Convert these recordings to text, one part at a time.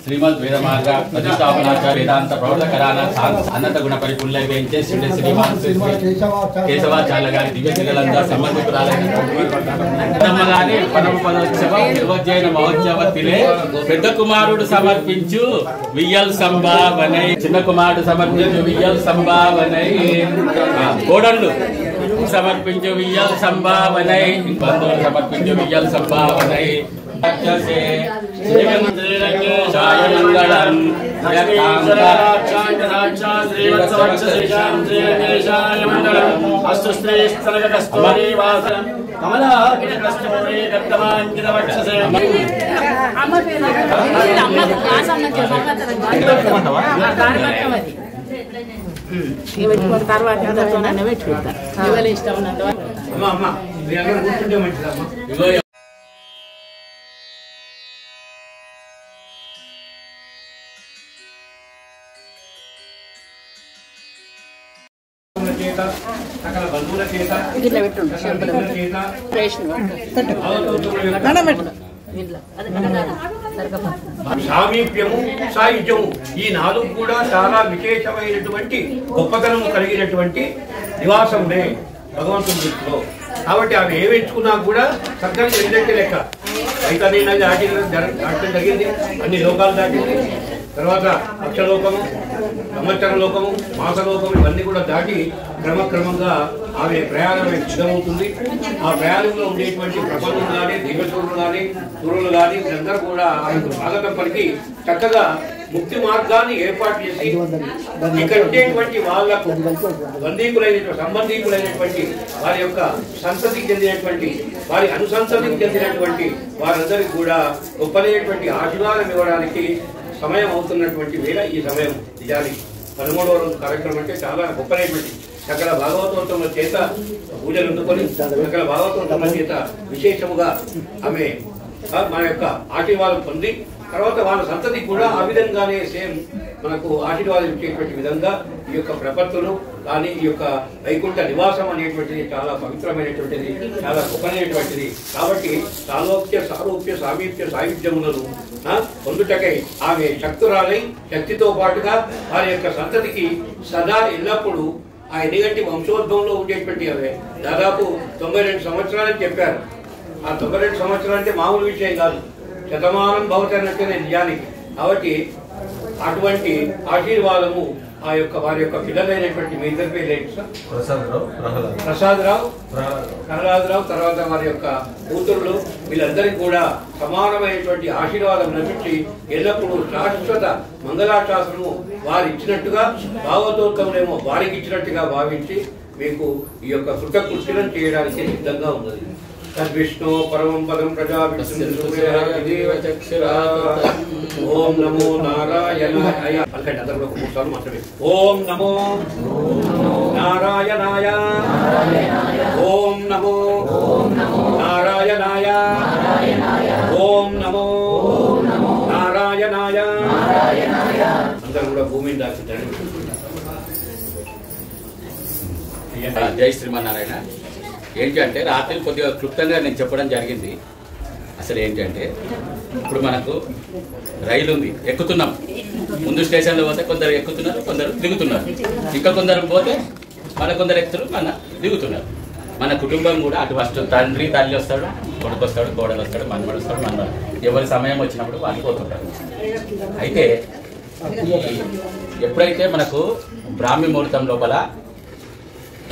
శ్రీమద్ వేదమార్గ ప్రతిష్టాపనాచార్య వేదాంత ప్రౌఢకరాన అనంత గుణ పరిపూర్ణ వేయించే శ్రీ శ్రీమాన్ కేశవాచార్య గారి దివ్యశిలంగా సంబంధితురాలైన పరమ పదోత్సవం నిర్వజైన మహోత్సవతిలే పెద్ద కుమారుడు సమర్పించు వియ్యల్ సంభావనై, చిన్న కుమారుడు సమర్పించు వియ్యల్ సంభావనై, కోడళ్ళు సమర్పించు వియ్యల్ సంభావనై, బంధువులు సమర్పించు వియ్యల్ సంభావనై. మంగళం తర్వాత పెట్టుకుంటారు ఇష్టం ఉన్నంత సకల బంధువుల చేత సామీప్యము సాయుధ్యము ఈ నాలుగు కూడా చాలా విశేషమైనటువంటి గొప్పతనం కలిగినటువంటి నివాసమునే భగవంతుని దృష్టిలో. కాబట్టి అవి ఏమి ఎంచుకున్నా కూడా చక్కగా జరిగినట్టే లెక్క. రైతనైనా దాటడం జరిగింది, అన్ని లోకాలు దాటింది. తర్వాత అక్షలోకము, సంవత్సర లోకము, మాసలోకము ఇవన్నీ కూడా దాటి క్రమక్రమంగా ఆమె ప్రయాణం సిద్ధమవుతుంది. ఆ ప్రయాణంలో ఉండేటువంటి ప్రపంచం కానీ, దివ్యసూరులు కానీ, సూరులు కానీ వీళ్ళందరూ కూడా ఆమెకు స్వాగతం పలికి చక్కగా ముక్తి మార్గాన్ని ఏర్పాటు చేసి ఇక్కడ ఉండేటువంటి వాళ్లకు సంబంధీకులైనటువంటి వారి యొక్క సంతతికి చెందినటువంటి, వారి అనుసంతతికి చెందినటువంటి వారందరికీ కూడా గొప్పనైనటువంటి ఆశీర్వాదం ఇవ్వడానికి సమయం అవుతున్నటువంటి వేళ ఈ సమయం. నిజానికి 13వ రోజు కార్యక్రమం అంటే చాలా గొప్పనైనటువంటి సకల భాగవతోత్తముల చేత పూజలు అందుకొని సకల భాగవతోత్తముల చేత విశేషముగా ఆమె మన యొక్క ఆశీర్వాదం పొంది తర్వాత వాళ్ళ సంతతికి కూడా ఆ విధంగానే సేమ్ మనకు ఆశీర్వాదం ఇచ్చేటువంటి విధంగా ఈ యొక్క ప్రపత్తులు కానీ ఈ యొక్క వైకుంఠ నివాసం అనేటువంటిది చాలా పవిత్రమైనటువంటిది, చాలా గొప్పనైనటువంటిది. కాబట్టి సాలోక్య సారూప్య సామీప్య సాయుధ్యములను పొందుటకై ఆమె శక్తురాలై శక్తితో పాటుగా వారి యొక్క సంతతికి సదా ఎల్లప్పుడూ ఆ ఎన్నిగంటి వంశోద్భవంలో ఉండేటువంటి అవే దాదాపు 92 సంవత్సరాలని చెప్పారు. ఆ 92 సంవత్సరాలు అంటే మామూలు విషయం కాదు, శతమానం భవతి అన్నట్టునే నిజానికి. కాబట్టి అటువంటి ఆశీర్వాదము ఆ యొక్క వారి యొక్క పిల్లలైనటువంటి మీ ఇద్దరి పేరు ఏంటి సార్? ప్రహ్లాదరావు, తర్వాత వారి యొక్క కూతురులు వీళ్ళందరికీ కూడా సమానమైనటువంటి ఆశీర్వాదం లభించి ఎల్లప్పుడూ శాశ్వత మంగళాశాసనము వారు ఇచ్చినట్టుగా, భాగవతోత్తములేమో వారికి ఇచ్చినట్టుగా భావించి మీకు ఈ యొక్క కృతకృత్యం చేయడానికి సిద్ధంగా ఉన్నది. తద్విష్ణు పరమం పదం ప్రజా ఓం నమో నారాయణాయ. అందరిలో 3 సార్లు మాత్రమే. ఓం నమో నారాయణాయ, ఓం నమో నారాయణాయ, ఓం నమో నారాయణాయ. అందరూ కూడా భూమిని దాచుతారు. జై శ్రీమన్నారాయణ. ఏంటి అంటే రాత్రి కొద్దిగా క్లుప్తంగా నేను చెప్పడం జరిగింది. అసలు ఏంటంటే ఇప్పుడు మనకు రైలు ఉంది, ఎక్కుతున్నాం. ముందు స్టేషన్లో పోతే కొందరు ఎక్కుతున్నారు, కొందరు దిగుతున్నారు. ఇంకా కొందరు పోతే మన కొందరు ఎక్కుతున్నారు, మన దిగుతున్నారు. మన కుటుంబం కూడా అటు ఫస్ట్ తండ్రి తల్లి వస్తాడు, కొడుకు వస్తాడు, కోడలు వస్తాడు, మనమడు వస్తాడు, మనమడు ఎవరి సమయం వచ్చినప్పుడు వాళ్ళు పోతుంటారు. అయితే ఎప్పుడైతే మనకు బ్రాహ్మీ ముహూర్తం లోపల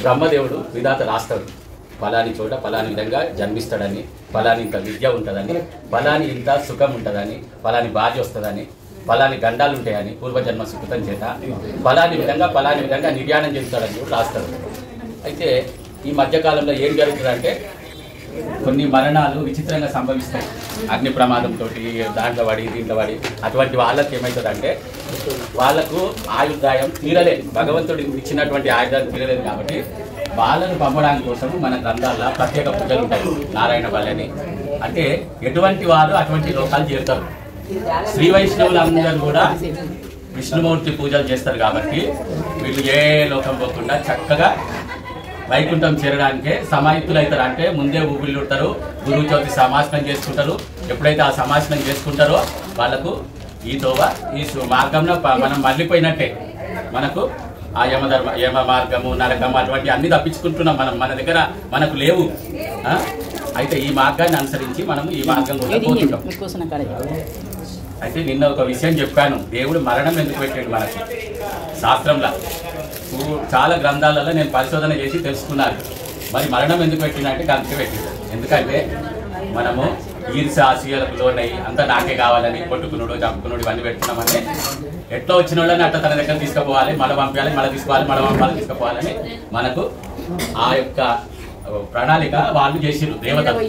బ్రహ్మదేవుడు విధాత రాస్తాడు, ఫలాని చోట ఫలాని విధంగా జన్మిస్తాడని, ఫలాని ఇంత విద్య ఉంటుందని, ఫలాని ఇంత సుఖం ఉంటుందని, ఫలాని భార్య వస్తుందని, ఫలాని గండాలు ఉంటాయని పూర్వజన్మ సుకృతం చేత ఫలాని విధంగా నిర్యాణం చెందుతాడని కూడా రాస్తాడు. అయితే ఈ మధ్యకాలంలో ఏం జరుగుతుందంటే కొన్ని మరణాలు విచిత్రంగా సంభవిస్తాయి. అగ్ని ప్రమాదంతో దాంట్లో పడి దీంట్లో పడి అటువంటి వాళ్ళకి ఏమవుతుందంటే వాళ్ళకు ఆయుర్దాయం తీరలేదు, భగవంతుడు ఇచ్చినటువంటి ఆయుధాలు తీరలేదు. కాబట్టి వాళ్ళను పంపడానికి కోసం మన గ్రంథాల్లో ప్రత్యేక పూజలు ఉంటాయి. నారాయణ బలని అంటే ఎటువంటి వారు అటువంటి లోకాలు చేరుతారు. శ్రీ వైష్ణవులు అందరూ కూడా విష్ణుమూర్తి పూజలు చేస్తారు. కాబట్టి వీళ్ళు ఏ లోకం పోకుండా చక్కగా వైకుంఠం చేరడానికే సమాహితులు అవుతారు. అంటే ముందే ఊపిళ్ళు ఉంటారు, గురువు చవితి సమాసనం చేసుకుంటారు, ఎప్పుడైతే ఆ సమాసనం చేసుకుంటారో వాళ్ళకు ఈ తోవ ఈ మార్గంలో మనం మళ్ళీపోయినట్టే. మనకు ఆ యమ మార్గము నరకము అటువంటి అన్ని తప్పించుకుంటున్నాం మనం. మన దగ్గర మనకు లేవు. అయితే ఈ మార్గాన్ని అనుసరించి మనం ఈ మార్గం కూడా పోతుంటాం. అయితే నిన్న ఒక విషయం చెప్పాను. దేవుడు మరణం ఎందుకు పెట్టాడు మనకి శాస్త్రంలో? చాలా గ్రంథాలలో నేను పరిశోధన చేసి తెలుసుకున్నాను. మరి మరణం ఎందుకు పెట్టిందంటే కనుక పెట్టింది. ఎందుకంటే మనము ఈర్ష్యాలకు లోనయ్యి అంతా నాకే కావాలని కొట్టుకునుడు చంపుకునుడు ఇవన్నీ పెట్టుకున్నామని ఎట్లా వచ్చిన వాళ్ళని అట్లా తన దగ్గర తీసుకుపోవాలి, మళ్ళీ పంపించాలి, మళ్ళీ తీసుకోవాలి, మళ్ళీ పంపాలి, తీసుకుపోవాలని మనకు ఆ యొక్క ప్రణాళిక వాళ్ళు చేసిరు. దేవతలు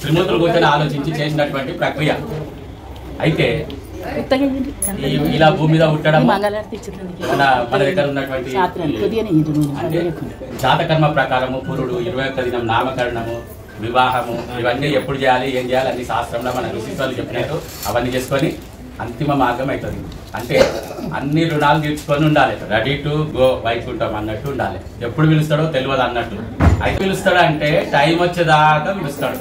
త్రిమూర్తులు కూర్చొని ఆలోచించి చేసినటువంటి ప్రక్రియ. అయితే ఇలా భూమి మీద పుట్టడం మన దగ్గర ఉన్నటువంటి అంటే జాతకర్మ ప్రకారము పురుడు 21 దినం నామకరణము వివాహము ఇవన్నీ ఎప్పుడు చేయాలి ఏం చేయాలి అన్ని శాస్త్రంలో మన ఋషిలు చెప్పినట్టు అవన్నీ చేసుకొని అంతిమ మార్గం అవుతుంది. అంటే అన్ని రుణాలు తీర్చుకొని ఉండాలి, రెడీ టు గో వైకుంఠం అన్నట్టు ఉండాలి. ఎప్పుడు పిలుస్తాడో తెలియదు అన్నట్టు. అయితే పిలుస్తాడు అంటే టైం వచ్చేదాకా పిలుస్తాడు.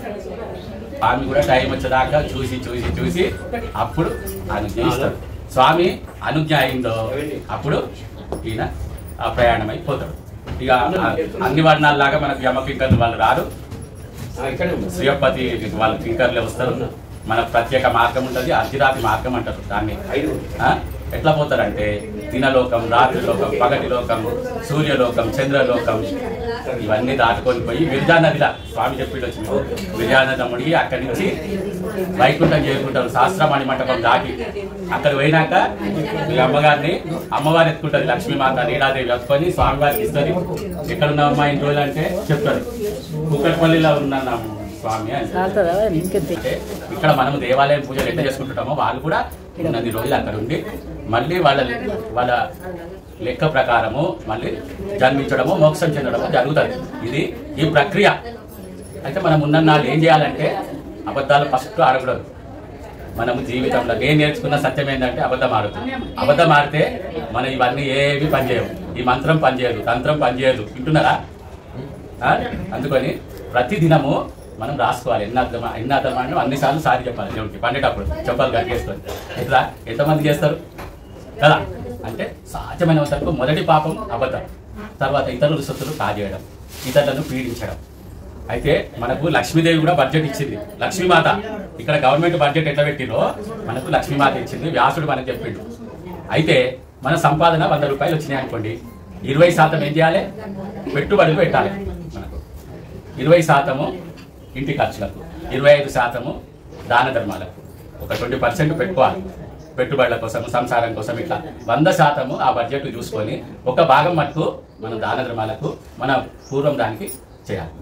స్వామి కూడా టైం వచ్చేదాకా చూసి చూసి చూసి అప్పుడు అనుజ్ఞ ఇస్తాడు. స్వామి అనుజ్ఞ అయిందో అప్పుడు ఈయన ఆ ప్రయాణం అయిపోతాడు. ఇక అన్ని వర్ణాలలాగా మనకు యమకింకర్లు వాళ్ళు రారు, శ్రీయపతి వాళ్ళ కింకర్లే వస్తారు. మనకు ప్రత్యేక మార్గం ఉంటుంది, అర్ధిరాతి మార్గం అంటారు దాన్ని. ఎట్లా పోతారంటే దినలోకం, రాత్రి లోకం, పగటి లోకం, సూర్యలోకం, చంద్రలోకం ఇవన్నీ దాటుకొని పోయి విరజానదిలా స్వామి చెప్పి వచ్చింది. విరజానది ముడి అక్కడి నుంచి వైకుంఠం చేరుకుంటారు. శాస్త్రమణి మంటపం దాటి అక్కడ పోయినాక ఈ అమ్మగారిని అమ్మవారు ఎత్తుకుంటుంది. లక్ష్మీమాత నీలాదేవి ఎత్తుకొని స్వామివారికి ఇస్తుంది. ఎక్కడున్నామమ్మా ఇన్ని రోజులు అంటే చెప్తారు, కుక్కటిపల్లిలో ఉన్నాను స్వామి అని. ఇక్కడ మనం దేవాలయం పూజలు ఎట్లా చేసుకుంటుంటామో వాళ్ళు కూడా ఉన్నన్ని రోజులు అక్కడ ఉండి మళ్ళీ వాళ్ళ లెక్క ప్రకారము మళ్ళీ జన్మించడము మోక్షం చెందడము జరుగుతుంది. ఇది ఈ ప్రక్రియ. అయితే మనం ఉన్న నాళ్ళు ఏం చేయాలంటే అబద్ధాలు ఫస్ట్ ఆడకూడదు. మనము జీవితంలో నేను నేర్చుకున్న సత్యం ఏంటంటే అబద్ధం ఆడుతుంది. అబద్ధం ఆడితే మనం ఇవన్నీ ఏవి పనిచేయవు. ఈ మంత్రం పనిచేయదు, తంత్రం పనిచేయదు. వింటున్నారా? అందుకని ప్రతి దినము మనం రాసుకోవాలి. ఎన్ని అర్థమాన్ని అన్నిసార్లు సారి చెప్పాలి. దేవుడికి పండేటప్పుడు చెప్పాలి కట్టేసుకొని. ఎట్లా ఎంతమంది చేస్తారు కదా? అంటే సహజమైన వరకు మొదటి పాపం అబద్ధం, తర్వాత ఇతరుల సొత్తులు కాజేయడం, ఇతరులను పీడించడం. అయితే మనకు లక్ష్మీదేవి కూడా బడ్జెట్ ఇచ్చింది. లక్ష్మీమాత ఇక్కడ గవర్నమెంట్ బడ్జెట్ ఎట్లా పెట్టిందో మనకు లక్ష్మీమాత ఇచ్చింది. వ్యాసుడు మనకు చెప్పిండు. అయితే మన సంపాదన 100 రూపాయలు వచ్చినాయి అనుకోండి, 20% ఏం చేయాలి? పెట్టుబడులు పెట్టాలి. మనకు 20% ఇంటి ఖర్చులకు, 25% దాన ధర్మాలకు, ఒక 20% పెట్టుకోవాలి. పెట్టుబడుల కోసం, సంసారం కోసం ఇట్లా 100% ఆ బడ్జెట్ చూసుకొని ఒక భాగం మటుకు మనం దాన ధర్మాలకు మన పూర్వం దానికి చేయాలి.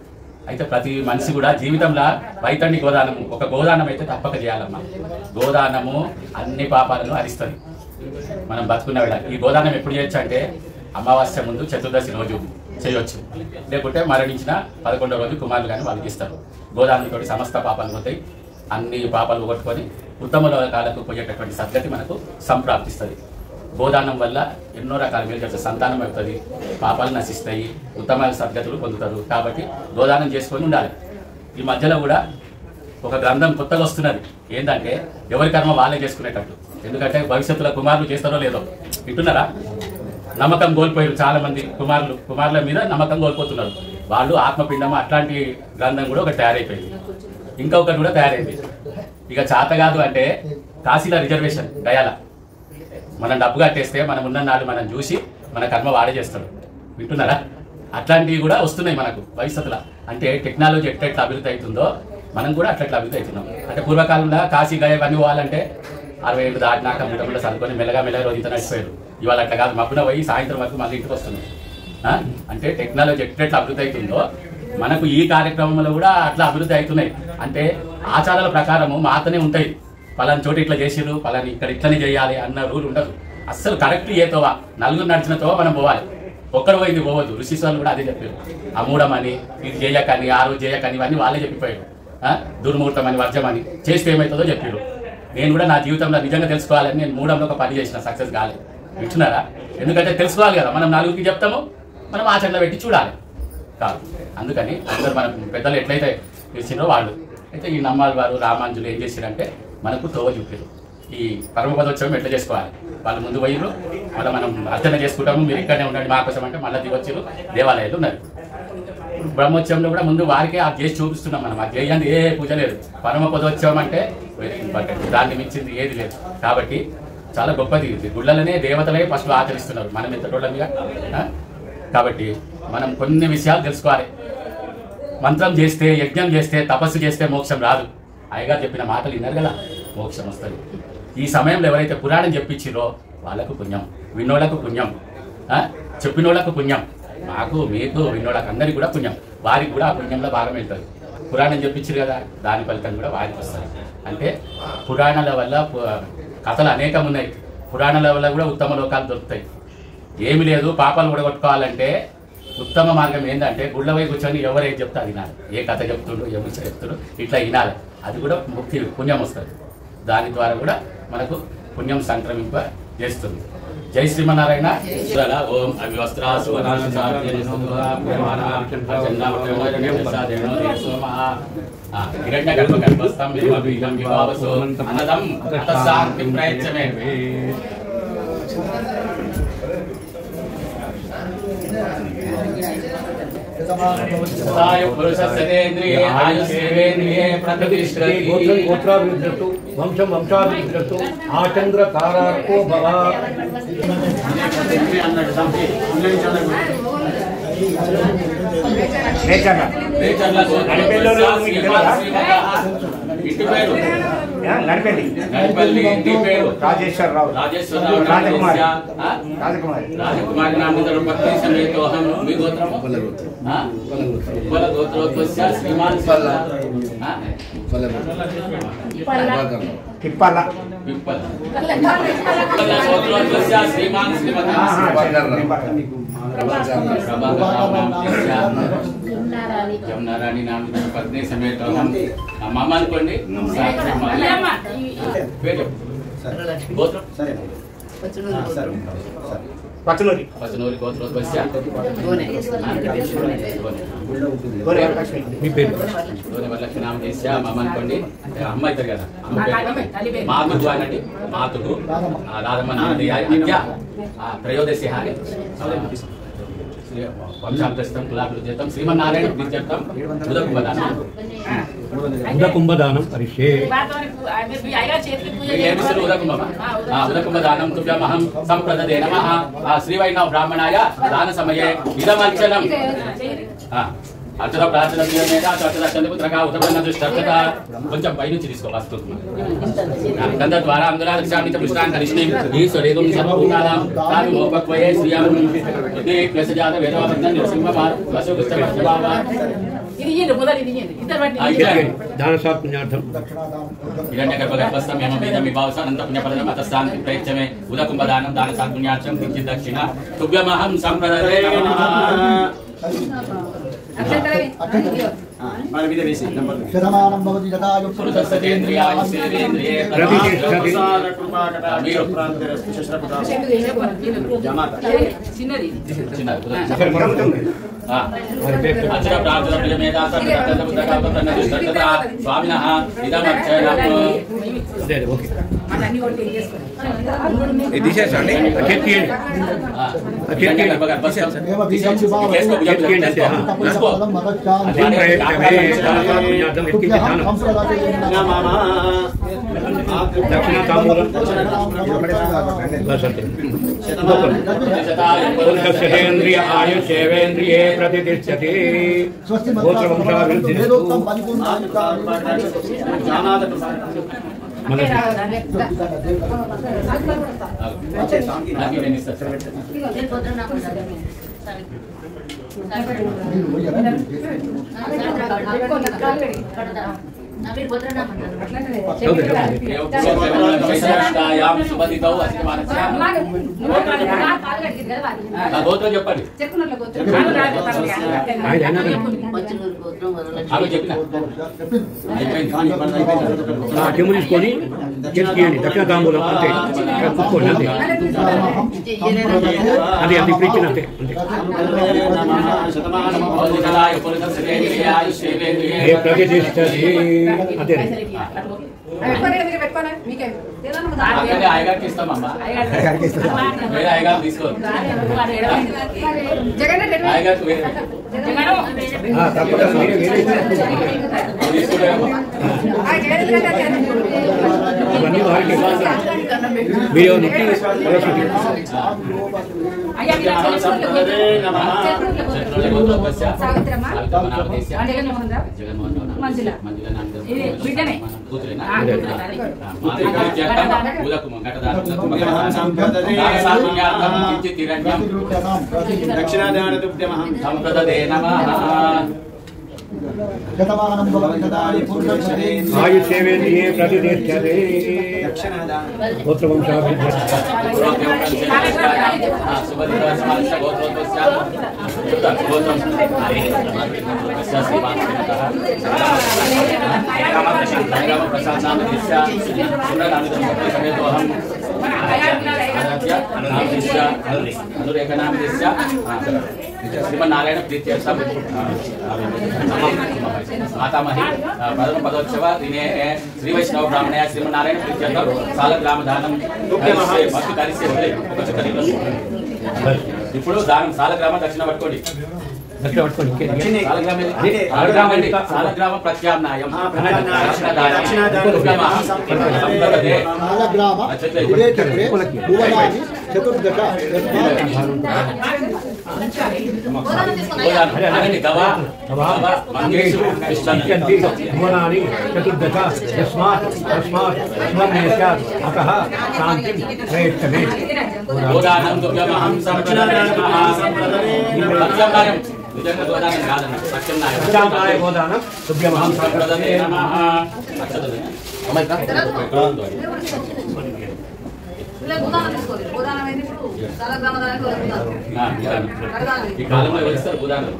అయితే ప్రతి మనిషి కూడా జీవితంలో వైతండి గోదానము, ఒక గోదానం అయితే తప్పక చేయాలమ్మా. గోదానము అన్ని పాపాలను హరిస్తుంది. మనం బతుకున్న వేళ ఈ గోదానం ఎప్పుడు చేయొచ్చు అంటే అమావాస్య ముందు చతుర్దశి రోజు చేయొచ్చు. లేకుంటే మరణించిన 11వ రోజు కుమారులు కానీ వాళ్ళకి ఇస్తారు. గోదానంతో సమస్త పాపాలు పోతాయి. అన్ని పాపాలు కొట్టుకొని ఉత్తమ లోకాలకు పోయేటటువంటి సద్గతి మనకు సంప్రాప్తిస్తుంది. గోదానం వల్ల ఎన్నో రకాల మేలు చేస్తారు. సంతానం అవుతుంది, పాపాలు నశిస్తాయి, ఉత్తమ సద్గతులు పొందుతారు. కాబట్టి గోదానం చేసుకొని ఉండాలి. ఈ మధ్యలో కూడా ఒక గ్రంథం కొత్తగా వస్తున్నది. ఏంటంటే ఎవరి కర్మ వాళ్ళే చేసుకునేటట్టు. ఎందుకంటే భవిష్యత్తులో కుమారులు చేస్తారో లేదో. వింటున్నారా? నమ్మకం కోల్పోయారు చాలా మంది. కుమారుల మీద నమ్మకం కోల్పోతున్నారు. వాళ్ళు ఆత్మపిండము అట్లాంటి గ్రంథం కూడా ఒకటి తయారైపోయింది. ఇంకొకటి కూడా తయారైంది. ఇక చేత కాదు అంటే కాశీల రిజర్వేషన్ దయాల మనం డబ్బు కట్టేస్తే మనం ఉన్న నాడు మనం చూసి మన కర్మ వాడే చేస్తాడు. వింటున్నారా? అట్లాంటివి కూడా వస్తున్నాయి మనకు భవిష్యత్తులో. అంటే టెక్నాలజీ ఎట్లా అభివృద్ధి అవుతుందో మనం కూడా అట్లా అభివృద్ధి అవుతున్నాం. అంటే పూర్వకాలంలో కాశీ గయ ఇవన్నీ పోవాలంటే 60 ఏళ్ళు దాటినాక ముట్టకుండా చదువుకొని మెల్లగా రోజు ఇంత నడిచిపోయారు. ఇవాళ అట్లా కాదు, మబ్బున పోయి సాయంత్రం వరకు మళ్ళీ ఇంటికి వస్తుంది. అంటే టెక్నాలజీ ఎట్లా అభివృద్ధి అవుతుందో మనకు ఈ కార్యక్రమంలో కూడా అట్లా అభివృద్ధి అవుతున్నాయి. అంటే ఆచారాల ప్రకారము మాతనే ఉంటాయి. పలాని చోట ఇట్లా చేసిరు, పలాని ఇక్కడ ఇట్లనే చేయాలి అన్న రూల్ ఉండదు. అస్సలు కరెక్ట్ ఏతోవా నలుగురు నడిచినతో మనం పోవాలి. ఒక్కడు పోయింది పోవద్దు. ఋషిస్వాలు కూడా అదే చెప్పారు. అమూఢమని, ఇది చేయకని, ఆ రోజు చేయకని ఇవన్నీ వాళ్ళే చెప్పిపోయారు. దుర్ముహూర్తం అని, వర్జమని చేస్తే ఏమవుతుందో చెప్పారు. నేను కూడా నా జీవితంలో నిజంగా తెలుసుకోవాలని నేను మూడంలో ఒక పని చేసిన, సక్సెస్ కాలేదు. వింటున్నారా? ఎందుకంటే తెలుసుకోవాలి కదా. మనం నలుగురికి చెప్తాము, మనం ఆచరణ పెట్టి చూడాలి కాదు. అందుకని అందరూ మన పెద్దలు ఎట్లయితే ఇచ్చినో వాళ్ళు అయితే ఈ నమ్మాలి వారు రామాంజులు ఏం చేశారంటే మనకు తోవ చూపారు. ఈ పరమపదోత్సవం ఎట్లా చేసుకోవాలి, వాళ్ళు ముందు పోయిరు, మళ్ళీ మనం అర్చన చేసుకుంటాము, మీరు ఇక్కడనే ఉండండి మా కోసం అంటే మళ్ళీ దిగొచ్చారు, దేవాలయాలు ఉన్నారు. బ్రహ్మోత్సవంలో కూడా ముందు వారికే ఆ చేసి చూపిస్తున్నాం మనం. అది చేయండి, ఏ పూజ లేదు. పరమపదోత్సవం అంటే వెరీ ఇంపార్టెంట్, దాన్ని మించింది ఏది లేదు. కాబట్టి చాలా గొప్పది. గుళ్ళలోనే దేవతలే ఫస్ట్ ఆచరిస్తున్నారు, మనం ఎంత టోటల్గా. కాబట్టి మనం కొన్ని విషయాలు తెలుసుకోవాలి. మంత్రం చేస్తే, యజ్ఞం చేస్తే, తపస్సు చేస్తే మోక్షం రాదు. అయ్యగారు చెప్పిన మాటలు విన్నారు కదా, మోక్షం వస్తుంది. ఈ సమయంలో ఎవరైతే పురాణం చెప్పించిరో వాళ్ళకు పుణ్యం, విన్నోళ్లకు పుణ్యం, చెప్పినోళ్లకు పుణ్యం, మాకు మీకు విన్నోళ్ళకు అందరికీ కూడా పుణ్యం, వారికి కూడా ఆ పుణ్యంలో భాగం వెళ్తుంది. పురాణం చెప్పించారు కదా, దాని ఫలితం కూడా వారికి వస్తుంది. అంటే పురాణాల వల్ల కథలు అనేకం ఉన్నాయి. పురాణాల వల్ల కూడా ఉత్తమ లోకాలు దొరుకుతాయి. ఏమి లేదు, పాపాలు కూడగొట్టుకోవాలంటే ఉత్తమ మార్గం ఏంటంటే గుళ్ళ పోయి కూర్చొని ఎవరేం చెప్తా వినాలి. ఏ కథ చెప్తుండ్రు, ఏ ముచ్చట చెప్తుండ్రు, ఇట్లా వినాలి. అది కూడా ముక్తి, పుణ్యం వస్తుంది. దాని ద్వారా కూడా మనకు పుణ్యం సంక్రమింప చేస్తుంది. జై శ్రీమన్నారాయణ. ఓం అవివస్త్రాసు గోత్రాభివృద్ధు వంశం వంశాభివృద్ధు ఆచంద్ర తారార్కో భవ. రాజేశ్వరరావు రాజకుమారి నామధరం పత్ని సమేతో అహం మీ గోత్రము ఉప్పల గోత్రోద్భవస్య శ్రీమాన్ పిప్పల గోత్రోద్భవస్య శ్రీమాన్ జమునారాణి నామధరం పత్ని సమేతో అహం అమ్మ అనుకోండి. గోత్రం పచ్చనూరి గోత్రోద్భవస్య మీ పేరు వరలక్ష్మి నామదేశ్య అమ్మ అనుకోండి. అమ్మ అవుతారు కదా, మాతుడు అనండి. మాతుడు రాధమ్మ నామదేయ త్రయోదశి హాని వంశాంతరిస్తాం కులాభివృద్ధితం శ్రీమన్నారాయణ చెప్తాం. ఉదకుంభదానం పరిషే ఉదకుంభదానం తుభ్యమహం సంప్రదదే నమః. శ్రీవైష్ణవ బ్రాహ్మణాయ దాన సమయే ఇదమర్చనం. అర్చన ప్రార్థన కొంచెం పైనుంచి తీసుకో వస్తు గంధ ద్వారా అందురాక్షాన్ని పుష్టాన్ని కలిసి ఈశ్వరేదం సర్వభూతానాం తామిమోపక్వయే శ్రీయాం ప్లసజాత వేదవాదంతం నరసింహమార్ వసుకృష్ణభావ. ఉదకుంభదానం దాన సాత్పుణ్యార్థం కించిత్ దక్షిణ తుభ్యమహం సంప్రదదే శతమానం భవతి జటాయు పురుషస్తేంద్రియాయ సేంద్రియే అక్షర ప్రార్థన ప్రియమేదా స్వామినః ఇదమక్షరం. పురుషేంద్రియ ఆయుషేవేంద్రియే ప్రతిష్ఠతి. గోత్రం చెప్పండి. చెమ్ము తీసుకొని చేతికియండి. దక్షిణ తాంబూలం అంతే, కూర్చోండి అంతే. అది అది ఇప్పుడు ఇచ్చినట్టే అంతే. ప్రతిష్ఠతి అదే అక్కడే అయ్యగారికి ఇస్తామమ్మా. వేరే అయ్యగారు తీసుకోరు. అయ్యగారికి వేరే ఇవన్నీ వారికి మీరు నిత్య ఆయుష్యేంద్రియే ప్రతిష్టతే గోత్రవంశాభివృద్ధి శ్రీమన్నారాయణ ప్రీత్యర్థం మాతామహి ప్రథమ పదోత్సవ దినే శ్రీ వైష్ణవ బ్రాహ్మణయ శ్రీమన్నారాయణ ప్రీత్యర్థం సాలగ్రామ దానం మస్తు కలిసి ఇప్పుడు దానం సాలగ్రామ దక్షిణ పట్టుకోండి. సాలగ్రామ ప్రత్యామ్నాయం నిజంగా గోదానం కాదన్న ప్రత్యామ్నాయ గోదానం తుభ్యమహం సంప్రదతే నమః. ఈ కాలంలో ఎవరిస్తారు గోదానం?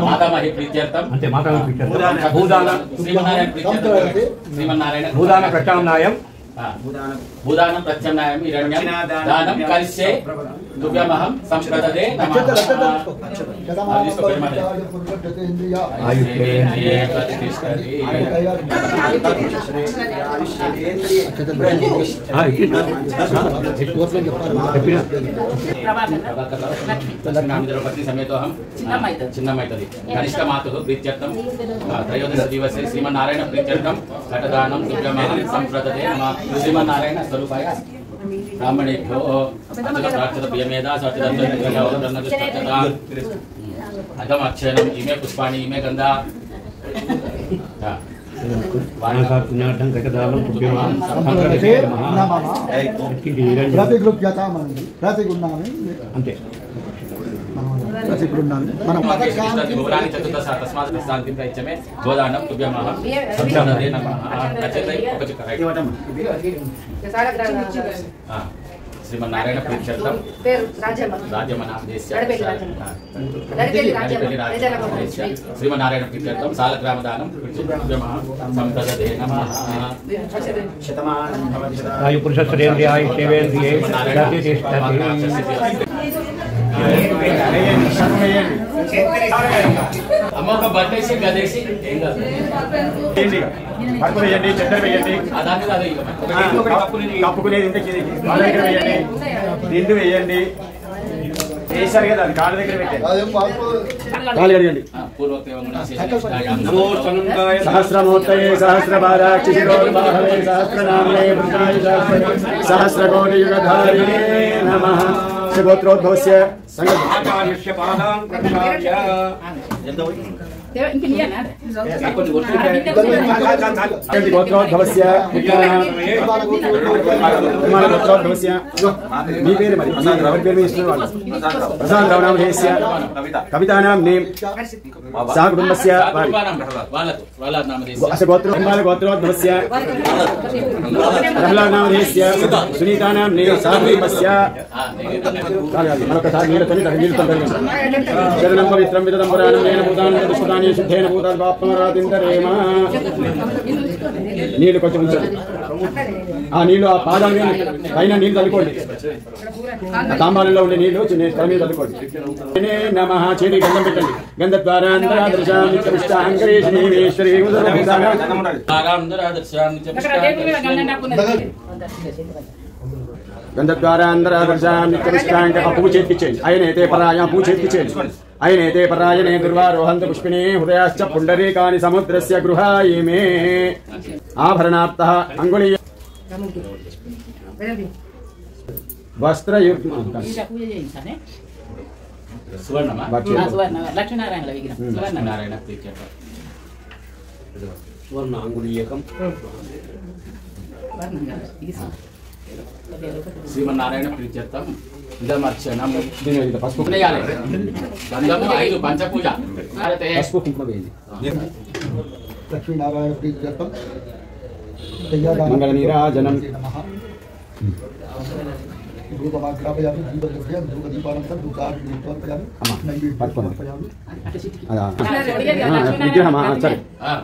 మాతామహి ప్రీత్యర్థం అంటే మాతామహి ప్రీత్యర్థం భూదాన శ్రీమన్నారాయణ ప్రీత్యర్థం శ్రీమన్నారాయణ భూదాన ప్రత్యామ్నాయం భూదానం ప్రత్యామ్నాయం హిరణ్యం దానం కలిసే దుర్గమహం సంప్రదతే నమః. సమేతోహం చిన్నమైతది కనిష్ట మాతు ప్రీత్యర్థం త్రయోదశ దివసే శ్రీమన్నారాయణ ప్రీత్యర్థం ఘటదానం దుర్గమహం సంప్రదతే నమః. శ్రీమన్నారాయణ స్వరూపాయ బ్రాహ్మణేభ్యో ప్రార్థన ప్రియమేధా అగమక్షరం ఇమే పుష్పాణి ఇమే గంధా పుణ్యార్థం గతదానం అంతే గోదానం తుభ్యమహం సంప్రదతే నమః. శ్రీమన్నారాయణ ప్రీత్యర్థం రాజ్యమనామదేశ్య శ్రీమన్నారాయణ ప్రీత్యర్థం సాలగ్రామ దానం సంప్రదతే నమః. ఆయు పురుషేంద్రియాయ శివేంద్రియే అమ్మ ఒక బట్టేసి గదేసి ఏం కాదు వేయండి, చక్కెర వేయండి, కప్పుకునేది వేయండి, నిండు వేయండి, వేసారు కదా అది కాళ్ళ దగ్గర పెట్టండి. సహస్రమూర్తయే సహస్రపాదాక్షి శిరోర్బాహవే సహస్రనామ్నే వృతాయ సహస్రకోటి యుగధారిణే నమః. గోత్రోద్భవస్య ఆచార్యస్య పాదాం ప్రక్షాళ్య గోత్రోద్భవస్య గోత్రోద్భవస్య మీ పేరు మరి ఎవరి పేరు మీ ఇష్టం వాళ్ళు ప్రసాద్ రావు నామధేయస్య కవితానాం నేమ్ సహ కుటుంబస్య గోత్రోద్భవస్య ప్రహ్లాద్ నామధేయస్య సునీతానాం నేమ్ సహ కుటుంబస్య మరొకసారి నీళ్ళతో శరణం పవిత్రం విదం పురాణం నేన భూతాన్ని దుష్కృతాన్ని శుద్ధేన భూతాద్వాప్తమరాతింతరేమ నీళ్ళు కొంచెం ఉంచండి. ఆ నీళ్ళు ఆ పాదాల మీద పైన నీళ్ళు చల్లుకోండి. ఆ తాంబాలంలో ఉండే నీళ్ళు తల మీద చల్లుకోండి. నమః చేతి గంధం పెట్టండి. గంధ ద్వారా పువ్వు చేతికిచ్చేయండి. ఆయనైతే పరాయ పువ్వు చేతికిచ్చేయండి. ఆయనైతే పరాయనే దుర్వారోహంత పుష్పిణే హృదయాశ్చ పుండరీకాని సముద్రస్య గృహాయిమే ఆభరణార్థ అంగుళీయ వస్త్రయుగ్మ లక్ష్మీనారాయణ విగ్రహం లక్ష్మీనారాయణ స్వర్ణ అంగుళీయకం శ్రీమన్నారాయణ ప్రీత్యర్థం ఇదమర్చనం పసుపు గంధము 5 పంచపూజ పసుపు కుంకుమ వేయండి. లక్ష్మీనారాయణ ప్రీత్యర్థం మంగళ నీరాజనం ధూపమాగ్రాపయామి దీపద్రవ్యం ధూపదీపానంతరం ధూపార్పయామి నైవేద్యం విగ్రహమా సరే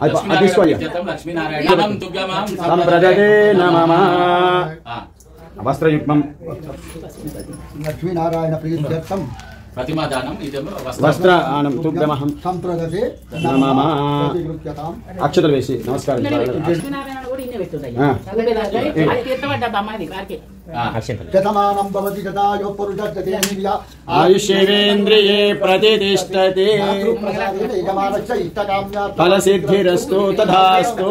అది తీసుకోవాలి. లక్ష్మీనారాయణ సంప్రదతే నమః వస్త్రయుగ్మం లక్ష్మీనారాయణ ప్రీత్యర్థం ప్రతిమాదానం ఇదేమో వస్త్రానం తుభ్యమహం సంప్రదతే నమః ప్రతిగృహ్యతాం. అక్షతలు వేసి నమస్కారం లక్ష్మీనారాయణ కూడా ఇన్నే పెట్టుదయ్యా శతమానం భవతి శతాయో పురుషస్య ఆయుష్యేంద్రియే ప్రతిష్టతే ఫలసిద్ధిరస్తు తథాస్తు.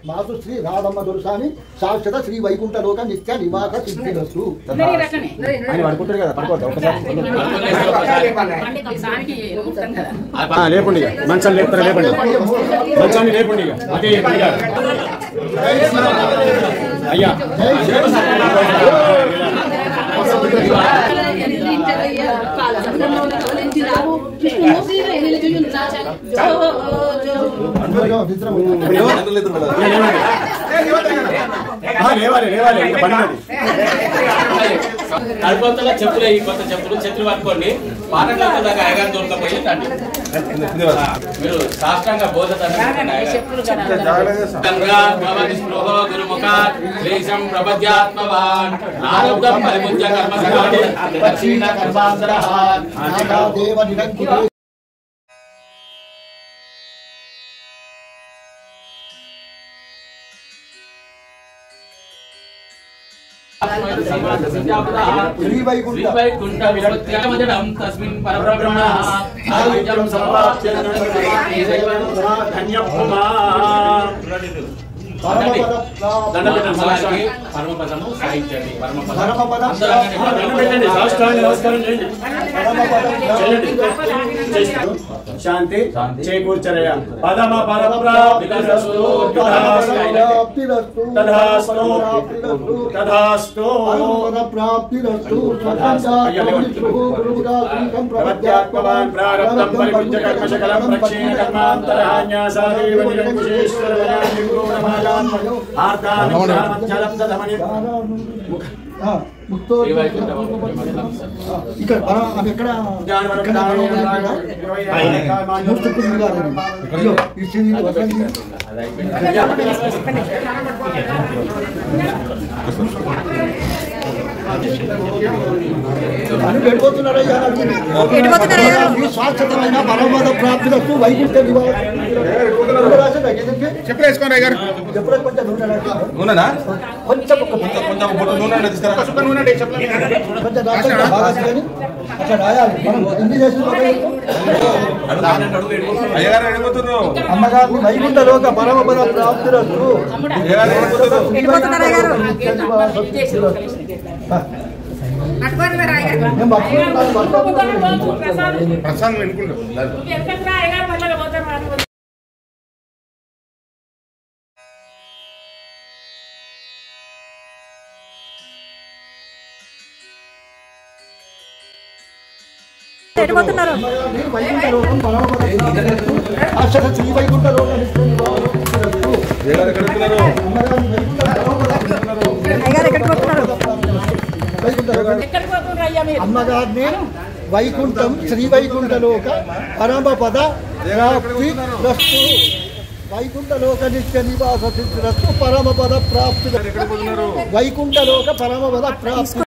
మాసు శ్రీ రాధమ్మ దుర్సాని శాశ్వత శ్రీ వైకుంఠ లోక నిత్య నివాస సిద్ధిరస్తు. ఆయన పడుకుంటారు కదా, పడుకోవద్దు ఒకసారి లేపండి. మంచం లేపుతారా? లేపండి మంచాన్ని లేపండి. అదే అయ్యా లేవాలి లేవాలి ఇంకా పని. నడిపోతున్న చెప్పులు ఈ కొత్త చెప్పులు చేతులు పట్టుకోండి. పాఠశాల దాకా అయ్యగారు దొరకపోయి రండి. మీరు సాష్టాంగ బోధ గురుముఖం ప్రపద్యాత్మవాన్ ఆరోగ్యం పరిముజ్య కర్మ దక్షిణ కర్మాంతరః దేవ నిరంకుశే శ్రీవైకుంఠ విరక్త్యామజనం తస్మిన్ పరబ్రహ్మణః ఆయుజ్యం సంప్రాప్య ధన్యభూమా పరమపదము సాహిత్యండి. శాంతి చేకూర్చరయ పదమ పరమ ప్రాప్తిరస్తు తథాస్తు తథాస్తు ప్రపద్యాత్మవాన్ ప్రారబ్ధం పరిపుంజ కర్మ సకలం ప్రక్షేణ కర్మాంతరహాన్యాసాదేవ నిరంకుశేశ్వరమయామి గురుణమాలాన్ ఆర్దానం దధమని ఇక్కడ అవి ఎక్కడ అని వెళ్ళిపోతున్నారయ్యా. శాశ్వతమైన పరమపద ప్రాప్తిరస్తు వైకుంఠ చెప్పలేసుకోండి గారు. నూనెనా? కొంచెం నూనె అట్లా రాయాలి. మనం హిందీ చేసిన అమ్మగారిని వైకుంఠ లోక పరమపద ప్రాప్తిరస్తు ప్రసంగం ఎన్నుకుంటాం. వైకుంఠ లోకం పరమపద అక్షర శ్రీ వైకుంఠ లోక అమ్మగారిని వైకుంఠం శ్రీ వైకుంఠ లోక పరమపద ప్రాప్తి వైకుంఠలోక నిత్య నివాస సిద్ధిరస్తు పరమపద ప్రాప్తి వైకుంఠలోక పరమపద ప్రాప్తి